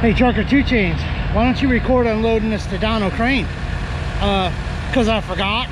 Hey, Trucker 2 Chains, why don't you record unloading this Tadano crane? Because I forgot.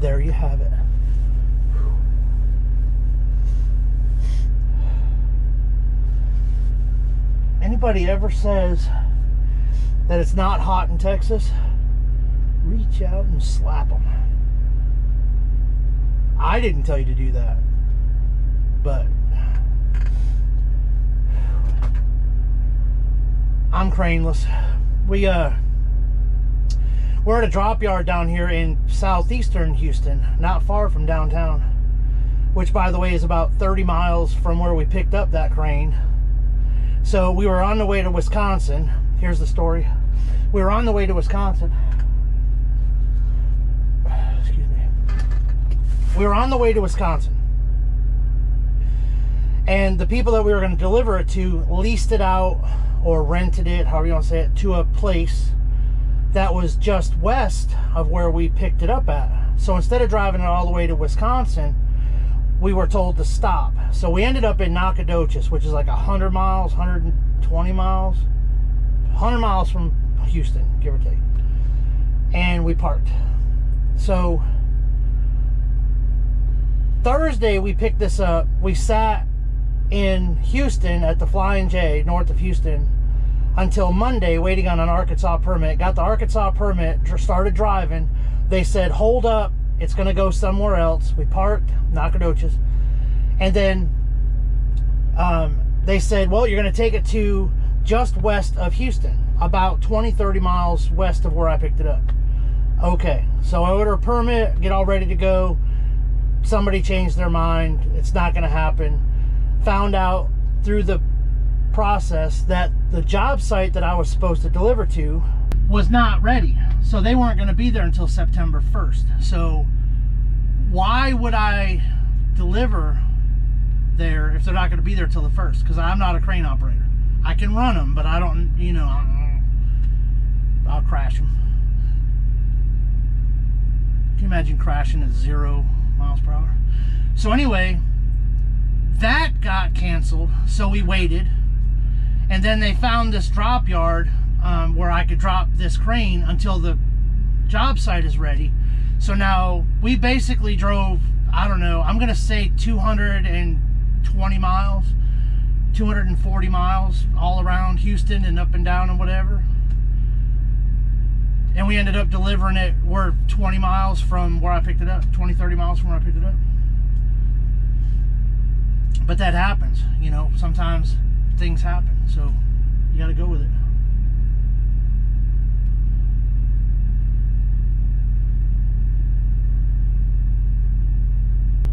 There you have it. Anybody ever says that it's not hot in Texas, reach out and slap them. I didn't tell you to do that, but I'm craneless. We're at a drop yard down here in southeastern Houston, not far from downtown, which, by the way, is about 30 miles from where we picked up that crane. So we were on the way to Wisconsin. Here's the story. We were on the way to Wisconsin. Excuse me. We were on the way to Wisconsin. And the people that we were going to deliver it to leased it out or rented it, however you want to say it, to a place that was just west of where we picked it up at. So instead of driving it all the way to Wisconsin, we were told to stop. So we ended up in Nacogdoches, which is like 100 miles, 120 miles, 100 miles from Houston, give or take. And we parked. So Thursday we picked this up. We sat in Houston at the Flying J, north of Houston, until Monday, waiting on an Arkansas permit. Got the Arkansas permit, started driving. They said, hold up, it's going to go somewhere else. We parked, Nacogdoches. And then they said, well, you're going to take it to just west of Houston, about 20, 30 miles west of where I picked it up. Okay, so I order a permit, get all ready to go. Somebody changed their mind. It's not going to happen. Found out through the process that the job site that I was supposed to deliver to was not ready, so they weren't going to be there until September 1st. So why would I deliver there if they're not going to be there till the 1st? Because I'm not a crane operator. I can run them, but I don't, you know, I'll crash them. Can you imagine crashing at 0 miles per hour? So anyway, that got canceled, so we waited. And then they found this drop yard where I could drop this crane until the job site is ready. So now we basically drove, I don't know, I'm gonna say 220 miles, 240 miles all around Houston and up and down and whatever. And we ended up delivering it, we're 20 miles from where I picked it up, 20, 30 miles from where I picked it up. But that happens, you know, sometimes things happen, so you gotta go with it.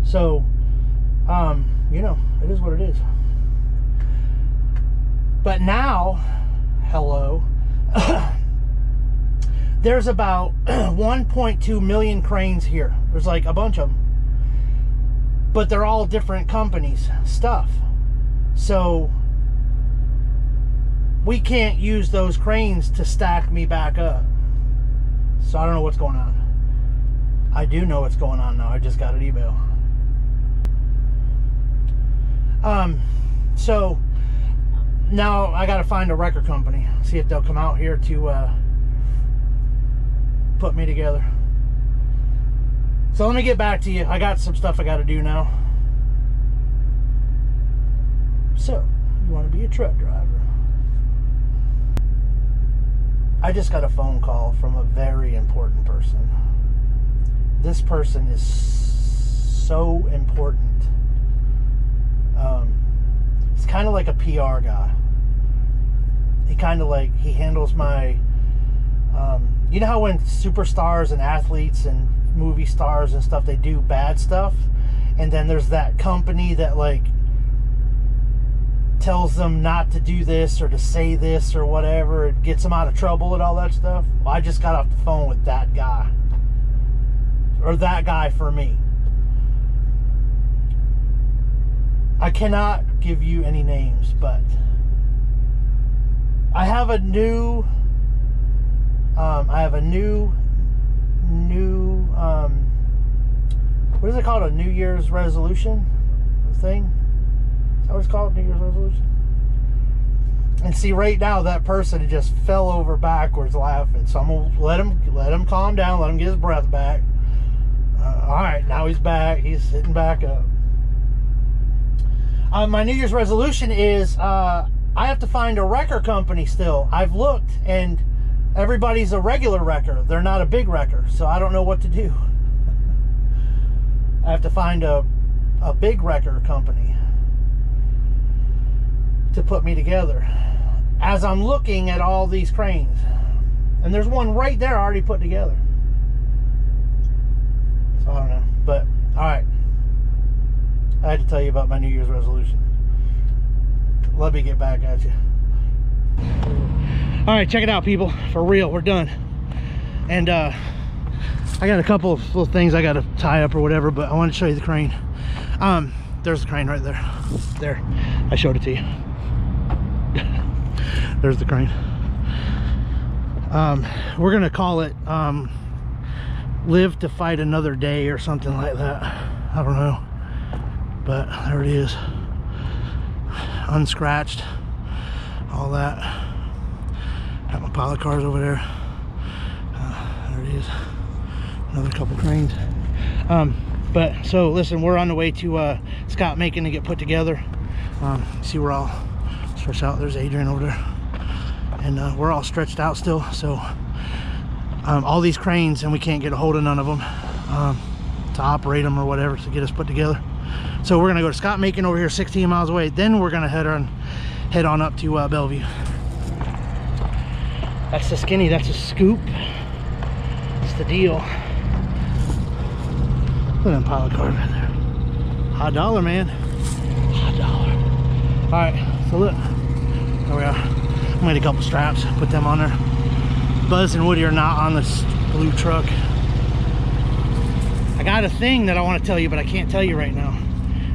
So, you know, it is what it is. But now, hello, there's about 1.2 million cranes here. There's like a bunch of them. But they're all different companies' stuff. So, we can't use those cranes to stack me back up. So I don't know what's going on. I do know what's going on now. I just got an email. So now I got to find a wrecker company, see if they'll come out here to put me together. So let me get back to you. I got some stuff I got to do now. So, you want to be a truck driver? I just got a phone call from a very important person. This person is so important. It's kind of like a PR guy. He kind of like, he handles my, you know how when superstars and athletes and movie stars and stuff, they do bad stuff, and then there's that company that like tells them not to do this or to say this or whatever, it gets them out of trouble and all that stuff. Well, I just got off the phone with that guy, or that guy for me. I cannot give you any names, but I have a new what is it called? A New Year's resolution thing? Is that what it's called? New Year's resolution? And see, right now that person just fell over backwards laughing. So I'm gonna let him calm down, let him get his breath back. All right, now he's back. He's sitting back up. My New Year's resolution is I have to find a wrecker company still. I've looked, and everybody's a regular wrecker. They're not a big wrecker, so I don't know what to do. I have to find a big wrecker company to put me together. As I'm looking at all these cranes, and there's one right there already put together. So I don't know, but all right. I had to tell you about my New Year's resolution. Let me get back at you. All right, check it out, people. For real, we're done. And I got a couple of little things I got to tie up or whatever, but I wanted to show you the crane. There's the crane right there. There, I showed it to you. There's the crane. We're gonna call it Live to Fight Another Day or something like that. I don't know. But there it is, unscratched, all that. Got my pile of cars over there. There it is, another couple cranes. But so listen, we're on the way to Scott Macon to get put together. See, we're all stretched out. There's Adrian over there, and we're all stretched out still. So all these cranes, and we can't get a hold of none of them to operate them or whatever to get us put together. So we're gonna go to Scott Macon over here, 16 miles away. Then we're gonna head on up to Bellevue. That's the skinny, that's a scoop. That's the deal. Look at that pile of cars right there. Hot dollar, man. Hot dollar. All right, so look, there we are. I made a couple straps, put them on there. Buzz and Woody are not on this blue truck. I got a thing that I want to tell you, but I can't tell you right now.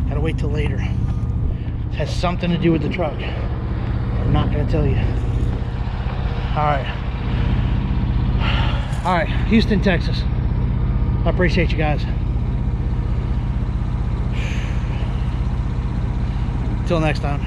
Gotta wait till later. It has something to do with the truck. I'm not gonna tell you. All right, Houston, Texas. I appreciate you guys. Till next time.